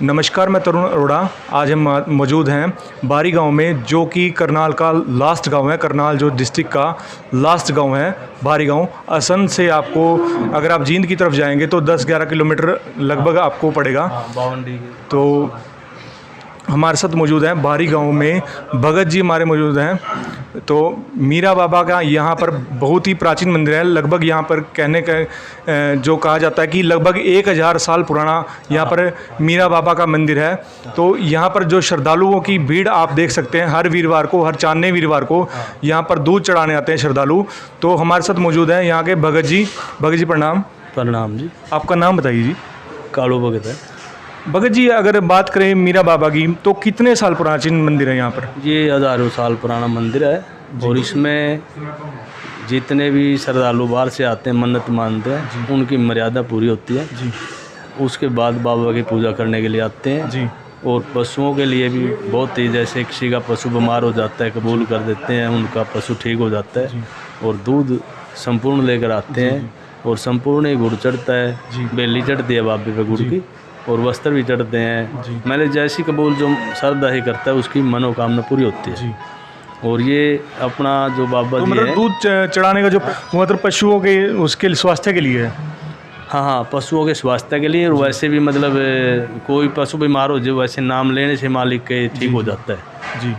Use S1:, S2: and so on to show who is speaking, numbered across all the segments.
S1: नमस्कार, मैं तरुण अरोड़ा। आज हम मौजूद हैं बारी गांव में, जो कि करनाल का लास्ट गांव है। करनाल जो डिस्ट्रिक्ट का लास्ट गांव है बारी गांव। असम से आपको अगर आप जींद की तरफ जाएंगे तो 10-11 किलोमीटर लगभग आपको पड़ेगा। तो हमारे साथ मौजूद हैं बारी गांव में भगत जी हमारे मौजूद हैं। तो मीरा बाबा का यहाँ पर बहुत ही प्राचीन मंदिर है। लगभग यहाँ पर कहने का जो कहा जाता है कि लगभग 1000 साल पुराना यहाँ पर मीरा बाबा का मंदिर है। तो यहाँ पर जो श्रद्धालुओं की भीड़ आप देख सकते हैं, हर वीरवार को, हर चांदने वीरवार को यहाँ पर दूध चढ़ाने आते हैं श्रद्धालु। तो हमारे साथ मौजूद हैं यहाँ के भगत जी। भगत जी प्रणाम।
S2: प्रणाम जी।
S1: आपका नाम बताइए जी।
S2: कालू भगत है।
S1: भगत जी, अगर बात करें मीरा बाबा की, तो कितने साल प्राचीन मंदिर है यहाँ पर?
S2: ये हज़ारों साल पुराना मंदिर है और इसमें जितने भी श्रद्धालु बाहर से आते हैं, मन्नत मानते हैं, उनकी मर्यादा पूरी होती है
S1: जी।
S2: उसके बाद बाबा की पूजा करने के लिए आते हैं
S1: जी।
S2: और पशुओं के लिए भी बहुत ही, जैसे किसी का पशु बीमार हो जाता है, कबूल कर देते हैं, उनका पशु ठीक हो जाता है और दूध संपूर्ण लेकर आते हैं और संपूर्ण ही गुड़ चढ़ता है, बेली चढ़ती है बाबे पे गुड़ की, और वस्त्र भी चढ़ते हैं। मैंने जैसी कबूल जो श्रद्धा ही करता है उसकी मनोकामना पूरी होती है। और ये अपना जो बाबा
S1: तो
S2: जी
S1: मतलब
S2: है,
S1: दूध चढ़ाने का जो मतलब पशुओं के उसके स्वास्थ्य के लिए है।
S2: हाँ, पशुओं के स्वास्थ्य के लिए। और वैसे भी मतलब कोई पशु बीमार हो जाए, वैसे नाम लेने से मालिक के ठीक हो जाता है
S1: जी।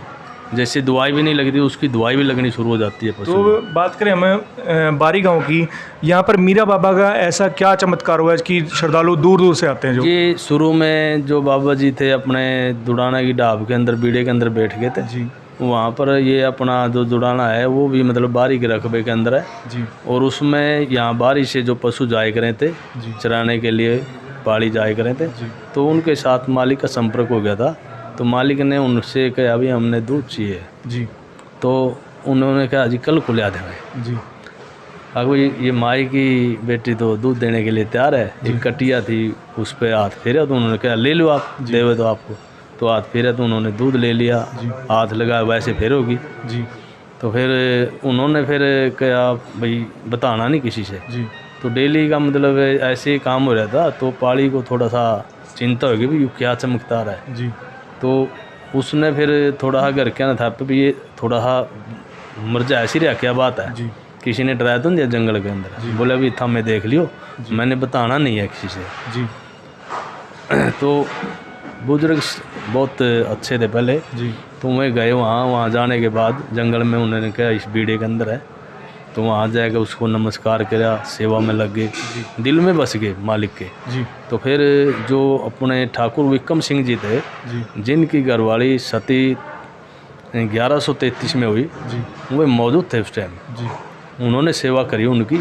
S2: जैसे दवाई भी नहीं लगती, उसकी दवाई भी लगनी शुरू हो जाती है पशु।
S1: तो बात करें हमें बारी गांव की, यहाँ पर मीरा बाबा का ऐसा क्या चमत्कार हुआ है कि श्रद्धालु दूर दूर से आते हैं? जो
S2: ये शुरू में जो बाबा जी थे अपने दुड़ाना की डाब के अंदर, बीड़े के अंदर बैठ गए थे
S1: जी।
S2: वहाँ पर ये अपना जो दुड़ाना है वो भी मतलब बारी के रकबे के अंदर है
S1: जी।
S2: और उसमें यहाँ बारी से जो पशु जाए करे थे चराने के लिए, पाड़ी जाए करे थे, तो उनके साथ मालिक का संपर्क हो गया था। तो मालिक ने उनसे कहा अभी हमने दूध चाहिए
S1: जी।
S2: तो उन्होंने कहा जी कल को ले दें
S1: जी।
S2: अगर ये माई की बेटी तो दूध देने के लिए तैयार है। एक कटिया थी, उस पर हाथ फेरा तो उन्होंने कहा ले लो आप, देवे तो आपको। तो हाथ फेरा तो उन्होंने दूध ले लिया, हाथ लगा वैसे फेरोगी
S1: जी।
S2: तो फिर उन्होंने फिर कहा भाई बताना नहीं किसी से
S1: जी।
S2: तो डेली का मतलब ऐसे ही काम हो रहा था। तो पाड़ी को थोड़ा सा चिंता होगी भी क्या चमकता रहा है
S1: जी।
S2: तो उसने फिर थोड़ा सा घर क्या ना था भी ये थोड़ा सा मर्जा ऐसी रहा, क्या बात है
S1: जी।
S2: किसी ने डराया तो नहीं जंगल के अंदर? बोले अभी था मैं देख लियो, मैंने बताना नहीं है किसी से
S1: जी।
S2: तो बुजुर्ग बहुत अच्छे थे पहले
S1: जी।
S2: तो मैं गए वहाँ जाने के बाद जंगल में उन्होंने कहा इस बीड़े के अंदर है। तो वहाँ जाकर उसको नमस्कार किया, सेवा में लग गए, दिल में बस गए मालिक के।
S1: जी।
S2: तो फिर जो अपने ठाकुर विक्रम सिंह जी थे, जिनकी घरवाली सती 1133 में हुई, वो मौजूद थे उस टाइम। उन्होंने सेवा करी उनकी।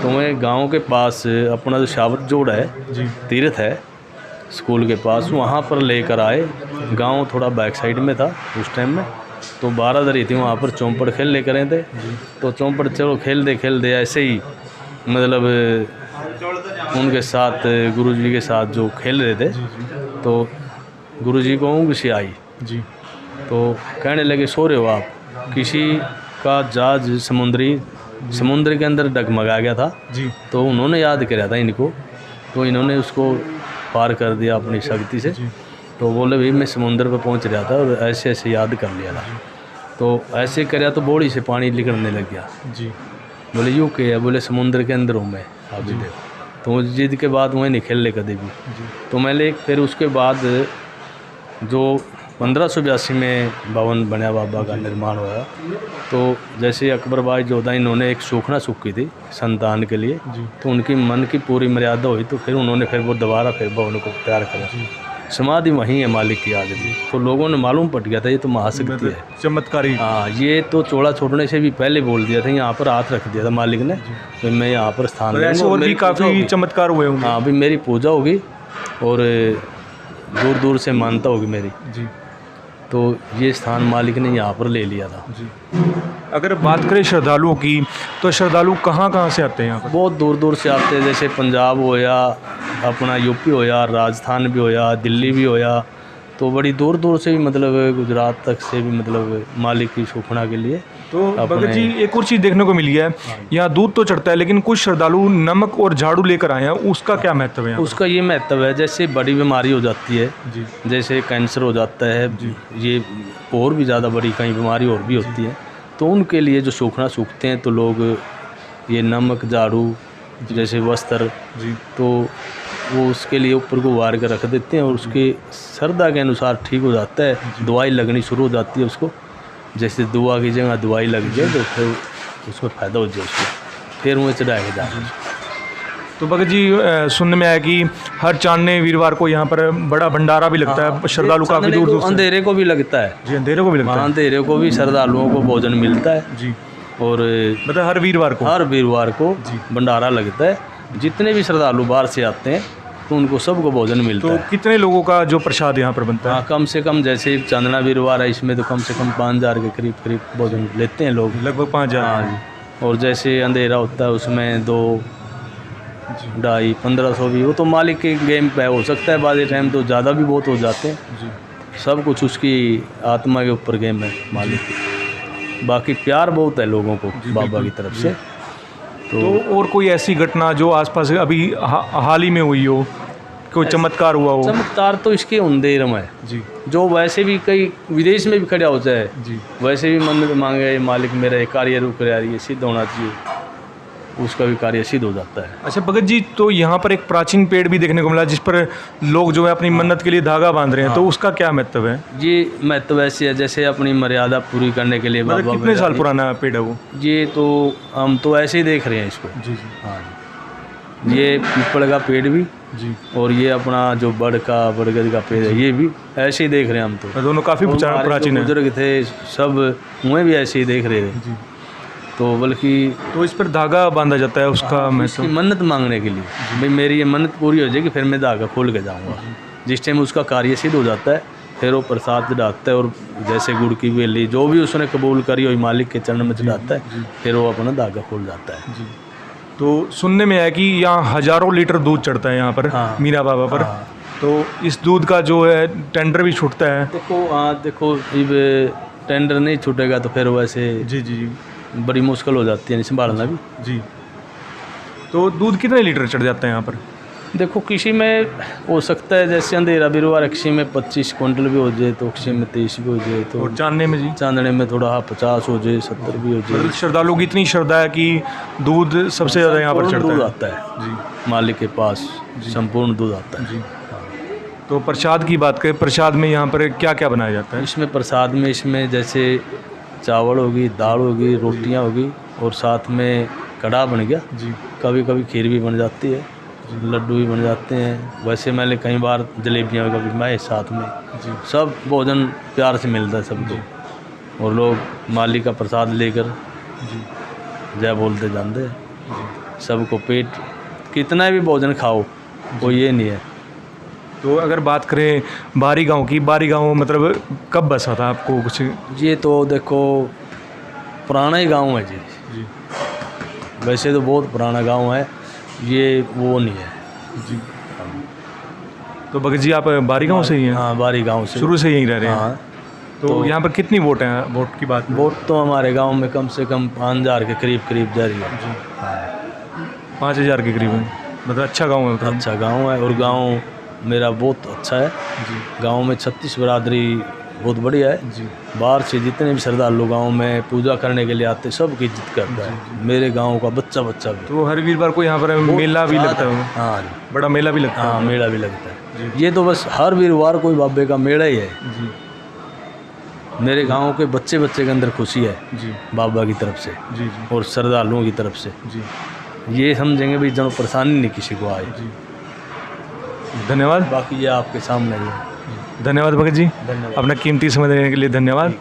S2: तो मैं गांव के पास अपना जो शावत जोड़ है, तीर्थ है स्कूल के पास, वहाँ पर लेकर आए। गांव थोड़ा बैक साइड में था उस टाइम में। तो 12 दरी थी, वहाँ पर चौंपड़ खेल ले करे थे। तो चौंपड़ चलो खेल दे ऐसे ही मतलब उनके साथ गुरुजी के साथ जो खेल रहे थे, तो गुरुजी को ऊँग सी आई जी। तो कहने लगे सो रहे हो आप? किसी का जहाज समुद्र के अंदर डगमगा गया था जी। तो उन्होंने याद किया था इनको, तो इन्होंने उसको पार कर दिया अपनी शक्ति से। तो बोले भाई मैं समुद्र पर पहुंच रहा था और ऐसे ऐसे याद कर लिया था। तो ऐसे कराया तो बॉडी से पानी निकलने लग गया जी। बोले यूँ क्या? बोले समुद्र के अंदर हूँ मैं अभी देखो। तो जिद के बाद वहीं नहीं खेल ले कभी भी। तो मैंने फिर उसके बाद जो 1582 में भवन बना बाबा का निर्माण हुआ, तो जैसे अकबर भाई जोधा इन्होंने एक सूखना सूखी थी संतान के लिए, तो उनकी मन की पूरी मर्यादा हुई। तो फिर उन्होंने फिर वो दोबारा फिर भवन को तैयार करा। समाधि वहीं है मालिक की आज भी। तो लोगों ने मालूम पड़ गया था ये तो महाशक्ति है,
S1: चमत्कारी।
S2: हाँ, ये तो चौड़ा छोड़ने से भी पहले बोल दिया था, यहाँ पर हाथ रख दिया था मालिक ने, तो मैं यहाँ पर स्थान
S1: और भी काफ़ी चमत्कार हुए होंगे।
S2: हाँ, अभी मेरी पूजा होगी और दूर दूर से मानता होगी मेरी जी। तो ये स्थान मालिक ने यहाँ पर ले लिया था जी।
S1: अगर बात करें श्रद्धालुओं की, तो श्रद्धालु कहाँ से आते हैं यहाँ पर?
S2: बहुत दूर दूर से आते हैं, जैसे पंजाब होया, अपना यूपी होया, राजस्थान भी होया, दिल्ली भी होया, तो बड़ी दूर दूर से भी मतलब गुजरात तक से भी मतलब मालिक की सुखना के लिए।
S1: तो भगत जी एक और चीज़ देखने को मिली है, यहाँ दूध तो चढ़ता है लेकिन कुछ श्रद्धालु नमक और झाड़ू लेकर आए हैं, उसका क्या महत्व है यहाँ
S2: उसका ये महत्व है, जैसे बड़ी बीमारी हो जाती है,
S1: जी
S2: जैसे कैंसर हो जाता है, ये और भी ज़्यादा बड़ी कई बीमारी और भी होती है, तो उनके लिए जो सूखना सूखते हैं तो लोग ये नमक झाड़ू जैसे वस्त्र
S1: जी
S2: तो वो उसके लिए ऊपर को वार कर रख देते हैं और उसके श्रद्धा के अनुसार ठीक हो जाता है, दवाई लगनी शुरू हो जाती है उसको, जैसे दुआ की जगह दवाई लग जाए तो फिर उसमें फ़ायदा हो जाए उसको, फिर मुँह चढ़ाएगा जाए।
S1: तो भगत जी सुनने में आया कि हर चांदने वीरवार को यहाँ पर बड़ा भंडारा भी लगता है, श्रद्धालु काफ़ी दूर दूर से।
S2: अंधेरे को भी लगता है
S1: जी अंधेरे को भी लगता
S2: वहाँ,
S1: है
S2: अंधेरे को भी श्रद्धालुओं को भोजन मिलता है
S1: जी,
S2: और
S1: मतलब हर वीरवार को।
S2: हर वीरवार को भंडारा लगता है, जितने भी श्रद्धालु बाहर से आते हैं तो उनको सबको भोजन मिलता
S1: तो
S2: है।
S1: कितने लोगों का जो प्रसाद यहाँ पर बनता है?
S2: हाँ, कम से कम जैसे चांदना वीरवार है इसमें तो कम से कम 5000 के करीब करीब भोजन लेते हैं लोग,
S1: लगभग 5000।
S2: हाँ जी। और जैसे अंधेरा होता है उसमें 2 2.5 1500 भी, वो तो मालिक के गेम पे हो सकता है, बाद टाइम तो ज़्यादा भी बहुत हो जाते हैं,
S1: जी
S2: सब कुछ उसकी आत्मा के ऊपर गेम है मालिक की। बाकी प्यार बहुत है लोगों को बाबा की तरफ से।
S1: तो और कोई ऐसी घटना जो आसपास अभी हाल ही में हुई हो, कोई चमत्कार हुआ हो?
S2: चमत्कार तो इसके अंधेर में है
S1: जी
S2: जो वैसे भी कई विदेश में भी खड़ा होता है,
S1: जी
S2: वैसे भी मन्नत मांगे मालिक मेरा ये कार्य रुक रहा है, ये सिद्ध होना चाहिए, उसका भी कार्य सिद्ध हो जाता है।
S1: अच्छा भगत जी, तो यहाँ पर एक प्राचीन पेड़ भी देखने को मिला जिस पर लोग जो है अपनी मन्नत के लिए धागा बांध रहे हैं, तो उसका क्या महत्व है?
S2: ये महत्व ऐसी है जैसे अपनी मर्यादा पूरी करने के लिए
S1: मतलब
S2: बाबा
S1: कितने साल पुराना पेड़ है वो?
S2: ये तो हम तो ऐसे ही देख रहे हैं इसको।
S1: जी जी
S2: हाँ जी, ये पीपल का पेड़ भी
S1: जी,
S2: और ये अपना जो बड़गद का पेड़ है ये भी ऐसे ही देख रहे हैं हम तो।
S1: दोनों काफ़ी
S2: और हमारे
S1: प्राचीन
S2: जो
S1: है।
S2: बुजुर्ग थे सब उन्हें भी ऐसे ही देख रहे थे,
S1: जी,
S2: तो बल्कि
S1: तो इस पर धागा बांधा जाता है, उसका
S2: इसकी
S1: महत्व?
S2: मन्नत मांगने के लिए भाई मेरी ये मन्नत पूरी हो जाएगी फिर मैं धागा खोल के जाऊँगा। जिस टाइम उसका कार्य सिद्ध हो जाता है फिर वो प्रसाद चढ़ाता है और जैसे गुड़ की बेली जो भी उसने कबूल करी हुई मालिक के चरण में चढ़ाता है, फिर वो अपना धागा खोल जाता है।
S1: जी, तो सुनने में आया कि यहाँ हजारों लीटर दूध चढ़ता है यहाँ पर
S2: हाँ।
S1: मीरा बाबा पर।
S2: हाँ।
S1: तो इस दूध का जो है टेंडर भी छूटता है?
S2: देखो हाँ देखो जब टेंडर नहीं छूटेगा तो फिर वैसे
S1: जी जी जी
S2: बड़ी मुश्किल हो जाती है संभालना भी।
S1: जी, तो दूध कितने लीटर चढ़ जाता है यहाँ पर?
S2: देखो किसी में हो सकता है जैसे अंधेरा वीरवार किसी में 25 क्विंटल भी हो जाए, तो किसी में 23 भी हो जाए, तो
S1: और चांदने में जी?
S2: चांदने में थोड़ा 50 हो जाए 70 भी हो जाए।
S1: मतलब श्रद्धालुओं की इतनी श्रद्धा है कि दूध सबसे ज़्यादा यहाँ पर चढ़ता
S2: दूध
S1: है?
S2: आता है
S1: जी
S2: मालिक के पास, संपूर्ण दूध आता है।
S1: जी। तो प्रसाद की बात करें, प्रसाद में यहाँ पर क्या क्या बनाया जाता है?
S2: इसमें प्रसाद में इसमें जैसे चावल होगी, दाल होगी, रोटियां होगी और साथ में कढ़ा बन गया,
S1: जी
S2: कभी कभी खीर भी बन जाती है, लड्डू भी बन जाते हैं, वैसे मैंने कई बार जलेबियाँ कभी बनाए साथ में।
S1: जी
S2: सब भोजन प्यार से मिलता है सबको और लोग मालिक का प्रसाद लेकर
S1: जी
S2: जय बोलते जानते हैं। सबको पेट कितना भी भोजन खाओ वो ये नहीं है।
S1: तो अगर बात करें बारी गांव की, बारी गांव मतलब कब बसा था आपको कुछ?
S2: ये तो देखो पुराना ही गांव है जी,
S1: जी
S2: वैसे तो बहुत पुराना गांव है, ये वो नहीं है
S1: जी। तो भगत जी आप बारी गांव से ही हैं?
S2: हाँ बारी गांव से
S1: शुरू से यहीं रह रहे हैं?
S2: हाँ।
S1: तो यहाँ पर कितनी वोट हैं? वोट की बात?
S2: वोट तो हमारे गांव में कम से कम 5000 के करीब करीब जा रही है।
S1: जी
S2: हाँ
S1: 5000 के करीब है, मतलब अच्छा गांव है मतलब?
S2: अच्छा गांव है और गांव मेरा बहुत अच्छा है।
S1: जी
S2: गांव में 36 बरादरी बहुत बढ़िया है।
S1: जी
S2: बाहर से जितने भी श्रद्धालु गांव में पूजा करने के लिए आते सबकी इज्जत करता है, मेरे गांव का बच्चा बच्चा भी।
S1: तो हर वीरवार को यहाँ पर मेला भी लगता है?
S2: हाँ
S1: बड़ा मेला भी लगता
S2: हाँ
S1: है?
S2: मेला भी लगता है। ये तो बस हर वीरवार कोई बाबे का मेला ही है।
S1: जी
S2: मेरे गांव के बच्चे बच्चे के अंदर खुशी है
S1: जी
S2: बाबा की तरफ से
S1: जी जी
S2: और श्रद्धालुओं की तरफ से।
S1: जी
S2: ये समझेंगे भी जनो परेशानी नहीं किसी को आए।
S1: जी धन्यवाद।
S2: बाकी ये आपके सामने ही है।
S1: धन्यवाद भगत जी,
S2: धन्यवाद।
S1: अपना कीमती समय देने के लिए धन्यवाद।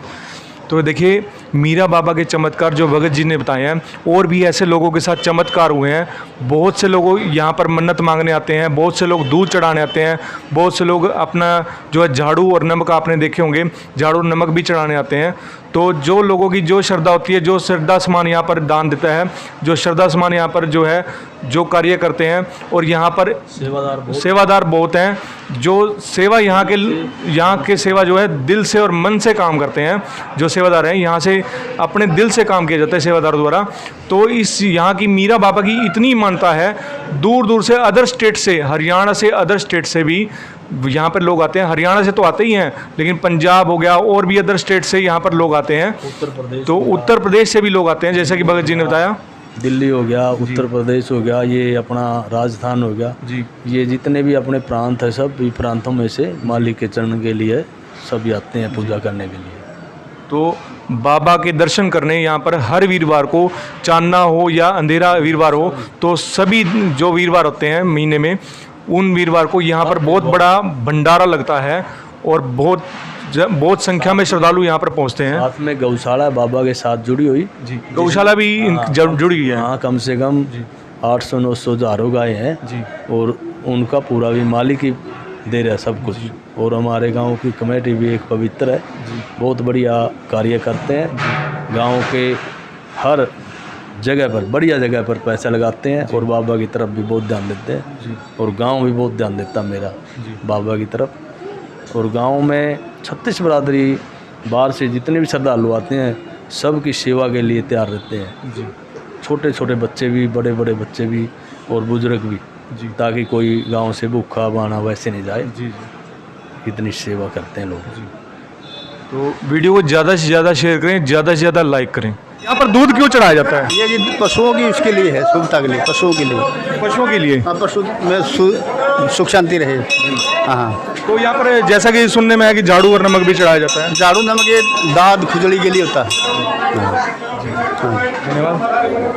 S1: तो देखिए मीरा बाबा के चमत्कार जो भगत जी ने बताए हैं, और भी ऐसे लोगों के साथ चमत्कार हुए हैं। बहुत से लोग यहाँ पर मन्नत मांगने आते हैं, बहुत से लोग दूध चढ़ाने आते हैं, बहुत से लोग अपना जो है झाड़ू और नमक आपने देखे होंगे, झाड़ू और नमक भी चढ़ाने आते हैं। तो जो लोगों की जो श्रद्धा होती है, जो श्रद्धा सामान यहाँ पर दान देता है, जो श्रद्धा सामान यहाँ पर जो है जो कार्य करते हैं, और यहाँ पर सेवादार बहुत हैं जो सेवा यहाँ के सेवा जो है दिल से और मन से काम करते हैं। जो सेवादार हैं यहाँ से अपने दिल से काम किया जाता है सेवादार द्वारा। तो इस यहाँ की मीरा बाबा की इतनी मान्यता है, दूर दूर से अदर स्टेट से, हरियाणा से, अदर स्टेट से भी यहाँ पर लोग आते हैं। हरियाणा से तो आते ही हैं, लेकिन पंजाब हो गया और भी अदर स्टेट से यहाँ पर लोग आते हैं। तो उत्तर प्रदेश से भी लोग आते हैं, जैसा कि भगत जी ने बताया।
S2: दिल्ली हो गया, उत्तर प्रदेश हो गया, ये अपना राजस्थान हो गया
S1: जी,
S2: ये जितने भी अपने प्रांत है, सब भी प्रांतों में से मालिक के चरण के लिए सभी आते हैं पूजा करने के लिए।
S1: तो बाबा के दर्शन करने यहाँ पर हर वीरवार को, चांदना हो या अंधेरा वीरवार हो, तो सभी जो वीरवार होते हैं महीने में, उन वीरवार को यहाँ पर बहुत बड़ा भंडारा लगता है और बहुत संख्या में श्रद्धालु यहाँ पर पहुँचते हैं।
S2: साथ में गौशाला बाबा के साथ जुड़ी हुई
S1: जी, गौशाला भी जुड़ी हुई है।
S2: हाँ, कम से कम 800-900 हज़ारों गाय हैं जी, और उनका पूरा भी मालिक ही दे रहा है सब कुछ। और हमारे गांव की कमेटी भी एक पवित्र है, बहुत बढ़िया कार्य करते हैं। गांव के हर जगह पर, बढ़िया जगह पर पैसा लगाते हैं और बाबा की तरफ भी बहुत ध्यान देते हैं, और गांव भी बहुत ध्यान देता है मेरा बाबा की तरफ। और गांव में 36 बरादरी बाहर से जितने भी श्रद्धालु आते हैं, सब की सेवा के लिए तैयार रहते हैं। छोटे छोटे बच्चे भी, बड़े बड़े बच्चे भी और बुजुर्ग भी, ताकि कोई गांव से भूखा बाना वैसे नहीं जाए। इतनी सेवा करते हैं लोग।
S1: तो वीडियो को ज़्यादा से ज़्यादा शेयर करें, ज़्यादा से ज़्यादा लाइक करें। यहाँ पर दूध क्यों चढ़ाया जाता है?
S3: ये जी पशुओं की उसके लिए है, शुभता के लिए, पशुओं के लिए।
S1: पशुओं के लिए?
S3: हाँ, पशु में सुख शांति रहे। हाँ,
S1: तो यहाँ पर जैसा कि सुनने में है कि झाड़ू और नमक भी चढ़ाया जाता है।
S3: झाड़ू नमक ये दाद खुजली के लिए होता है। हाँ।
S1: धन्यवाद।